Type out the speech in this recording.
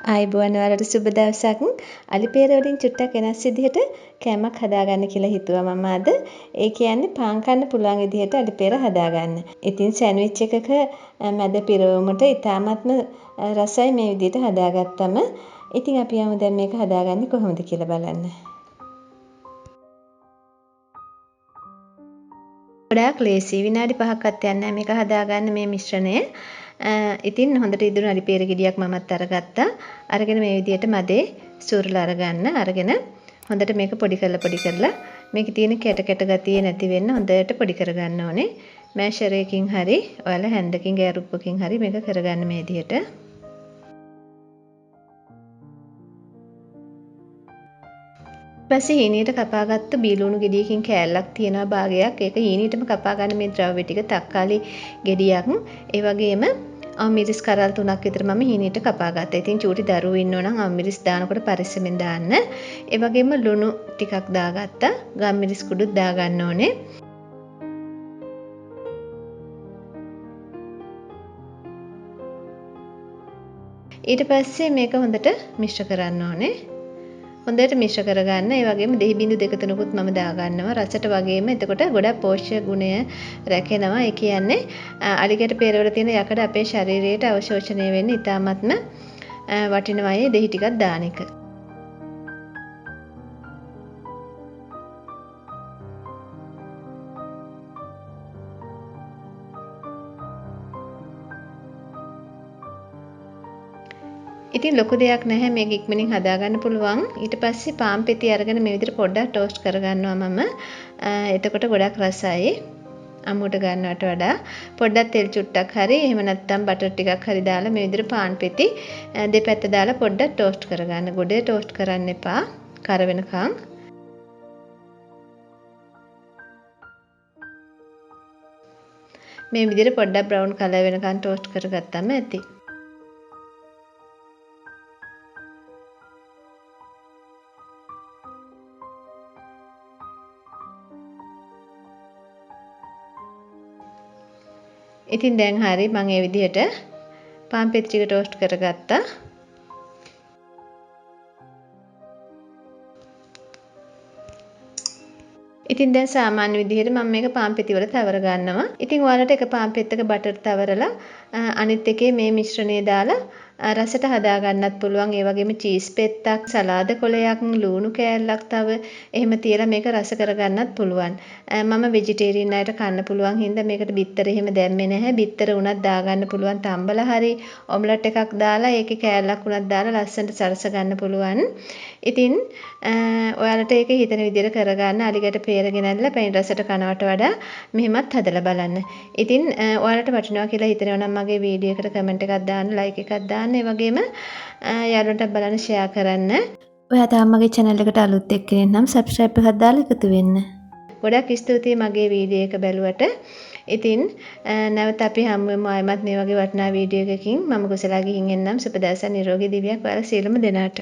ආයිබෝන් වලට සුබ දවසක්. අලිපේර වලින් චුට්ටක් වෙනස් විදිහට කෑමක් හදාගන්න කියලා හිතුවා මම අද. ඒ කියන්නේ පාන් කන්න පුළුවන් විදිහට අලිපේර හදාගන්න. ඉතින් සෑන්ඩ්විච් එකක මැද පිරවුමට ඉතාමත්ම රසයි මේ විදිහට හදාගත්තම. ඉතින් අපි යමු දැන් මේක හදාගන්නේ කොහොමද කියලා බලන්න. ගොඩාක් ලේසි. විනාඩි 5ක්වත් යන්නේ නැහැ මේක හදාගන්න මේ මිශ්‍රණය. ඉතින් හොඳට ඉදුණු අලිපේර ගෙඩියක් මමත් අරගත්තා. අරගෙන මේ විදිහට මදේ සූරලා අරගන්න. අරගෙන හොඳට මේක පොඩි කරලා මේකේ තියෙන කැට ගතිය නැති වෙන්න හොඳට පොඩි කරගන්න ඕනේ. මෑෂර් එකකින් හරි ඔයාලා හැන්දකින් ගෑරුප්පකින් හරි මේක කරගන්න මේ විදිහට. ඊපස්සේ හීනියට කපාගත්තු බීලුණු ගෙඩියකින් කෑල්ලක් තියෙනවා භාගයක්. ඒක හීනියටම කපා ගන්න මේ ද්‍රව්‍ය ටික තක්කාලි ගෙඩියක්. ඒ වගේම අමිරිස් කරල් 3ක් විතර මම හීනියට කපා ගත්තා. ඉතින් චූටි දරුවෝ ඉන්නෝ නම් අමිරිස් දානකොට පරිස්සමෙන් දාන්න. ඒ වගේම ලුණු ටිකක් දාගත්තා. ගම්මිරිස් කුඩුත් දාගන්න ඕනේ. ඊට පස්සේ මේක හොඳට මිශ්‍ර කරන්න ඕනේ. හොඳට මිශ්‍ර කරගන්න. ඒ වගේම දෙහි බිඳු 2-3කුත් මම දාගන්නවා. රසට වගේම එතකොට ගොඩක් පෝෂ්‍ය ගුණය රැකෙනවා. ඒ කියන්නේ අලිගැට පෙරවල තියෙන යකඩ අපේ ශරීරයට අවශෝෂණය වෙන්න ඉතාමත්ම වටිනවයි දෙහි ටිකක් දාන එක. ඉතින් ලොකු දෙයක් නැහැ මේක ඉක්මනින් හදාගන්න පුළුවන්. ඊට පස්සේ පාන් පෙති අරගෙන මේ විදිහට පොඩ්ඩක් ටෝස්ට් කරගන්නවා මම. එතකොට ගොඩක් රසයි. අමුවට ගන්නවට වඩා පොඩ්ඩක් තෙල් චුට්ටක් හරි එහෙම නැත්නම් බටර් ටිකක් හරි දාලා මේ විදිහට පාන් පෙති දෙපැත්ත දාලා පොඩ්ඩක් ටෝස්ට් කරගන්න. ගොඩේ ටෝස්ට් කරන්න එපා. කර වෙනකන්. මේ විදිහට පොඩ්ඩක් බ්‍රවුන් කලර් වෙනකන් ටෝස්ට් කරගත්තම ඇති. ඉතින් දැන් හරි මම මේ විදිහට පාන් පෙති ටික ටෝස්ට් කරගත්තා. ඉතින් දැන් සාමාන්‍ය විදිහට මම මේක පාන් පෙති වල තවර ගන්නවා. ඉතින් ඔයාලට එක පාන් පෙත්තක බටර් තවරලා අනිත් එකේ මේ මිශ්‍රණය දාලා රසට හදා ගන්නත් පුළුවන්. ඒ වගේම චීස් පෙත්තක්, සලාද කොලයක්, ලුණු කෑල්ලක් තව එහෙම තියලා මේක රස කරගන්නත් පුළුවන්. මම වෙජිටේරියන් අයට කන්න පුළුවන් හින්දා මේකට බිත්තර එහෙම දැම්මේ නැහැ. බිත්තර උනත් දාගන්න පුළුවන් තම්බලා හරි ඔම්ලට් එකක් දාලා ඒකේ කෑල්ලක් උනත් දාලා ලස්සනට සරස ගන්න පුළුවන්. ඉතින් ඔයාලට ඒක හිතන විදිහට කරගන්න අලිගැට පෙර ගෙනල්ලා පැණි රසට කනවට වඩා මෙහෙමත් හදලා බලන්න. ඉතින් ඔයාලට වටිනවා කියලා හිතනවා නම් මගේ වීඩියෝ එකට කමෙන්ට් එකක් දාන්න, ලයික් එකක් දාන්න. ඒ වගේම යාළුවන්ට බලන්න ෂෙයා කරන්න. ඔයා තාම මගේ channel එකට අලුත් එක්කෙනෙක් නම් subscribe එකක් දාලා එකතු වෙන්න. ගොඩක් ස්තුතියි මගේ වීඩියෝ එක බැලුවට. ඉතින් නැවත අපි හමු වෙමු ආයෙමත් මේ වගේ වටිනා වීඩියෝ එකකින්. මම කුසලා ගිහින් එන්නම්. සුබ දවසක් නිරෝගී දිවියක් ඔයාලා සියලුම දෙනාට.